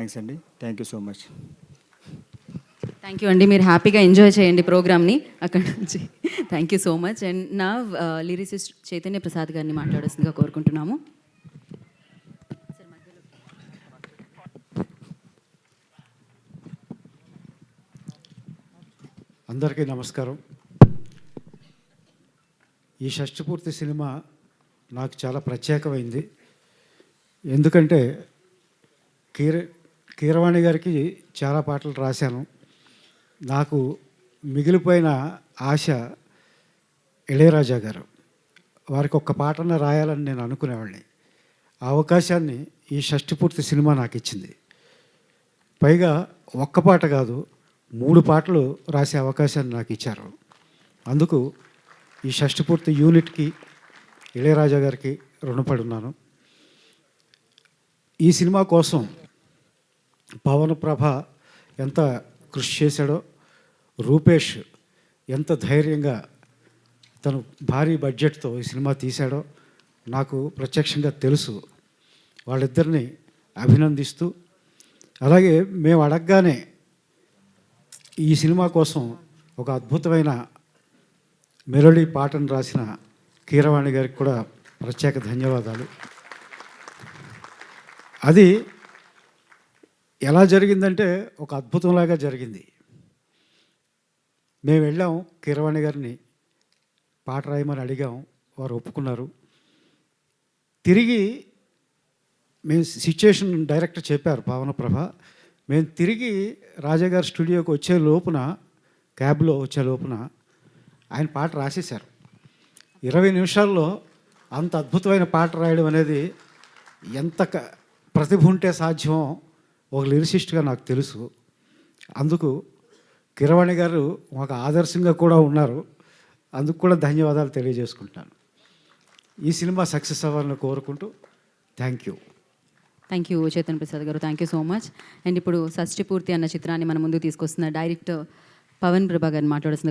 Thanks అండి. Thank you so much. Thank you అండి. మీరు హ్యాపీగా ఎంజాయ్ చేయండి ప్రోగ్రామ్ని అక్కడ నుంచి. Thank you so much. And నా లిరిసిస్ట్ చైతన్య ప్రసాద్ గారిని మాట్లాడాల్సిందిగా కోరుకుంటున్నాము. అందరికీ నమస్కారం. ఈ షష్టిపూర్తి సినిమా నాకు చాలా ప్రత్యేకమైంది. ఎందుకంటే కీరవాణి గారికి చాలా పాటలు రాశాను. నాకు మిగిలిపోయిన ఆశ ఇళయరాజా గారు. వారికి ఒక్క పాటన రాయాలని నేను అనుకునేవాడిని. ఆ అవకాశాన్ని ఈ షష్టిపూర్తి సినిమా నాకు ఇచ్చింది. పైగా ఒక్క పాట కాదు, 3 పాటలు రాసే అవకాశాన్ని నాకు ఇచ్చారు. అందుకు ఈ షష్టిపూర్తి యూనిట్కి ఇళయరాజా గారికి రుణపడి ఉన్నాను. ఈ సినిమా కోసం పవన్ ప్రభ ఎంత కృషి చేశాడో, రూపేష్ ఎంత ధైర్యంగా తను భారీ బడ్జెట్తో ఈ సినిమా తీశాడో నాకు ప్రత్యక్షంగా తెలుసు. వాళ్ళిద్దరిని అభినందిస్తూ, అలాగే మేము అడగగానే ఈ సినిమా కోసం ఒక అద్భుతమైన మెలోడీ పాటను రాసిన కీరవాణి గారికి కూడా ప్రత్యేక ధన్యవాదాలు. అది ఎలా జరిగిందంటే ఒక అద్భుతంలాగా జరిగింది. మేము వెళ్ళాం, కీరవాణి గారిని పాట రాయమని అడిగాం, వారు ఒప్పుకున్నారు. తిరిగి మేము సిచ్యుయేషన్ డైరెక్టర్ చెప్పారు పవన ప్రభ. మేము తిరిగి రాజాగారి స్టూడియోకి వచ్చే లోపున, క్యాబ్లో వచ్చే లోపున ఆయన పాట రాసేశారు. 20 నిమిషాల్లో అంత అద్భుతమైన పాట రాయడం అనేది ఎంత ప్రతిభ ఉంటే సాధ్యమో ఒక లిరిసిస్ట్గా నాకు తెలుసు. అందుకు కీరవాణి గారు మాకు ఆదర్శంగా కూడా ఉన్నారు. అందుకు కూడా ధన్యవాదాలు తెలియజేసుకుంటాను. ఈ సినిమా సక్సెస్ అవ్వాలని కోరుకుంటూ thank you. Thank you Chaitanya Prasad గారు. Thank you so much. And ఇప్పుడు షష్టిపూర్తి అన్న చిత్రాన్ని మన ముందుకు తీసుకొస్తున్న డైరెక్టర్ పవన్ ప్రభా గారిని మాట్లాడాల్సింది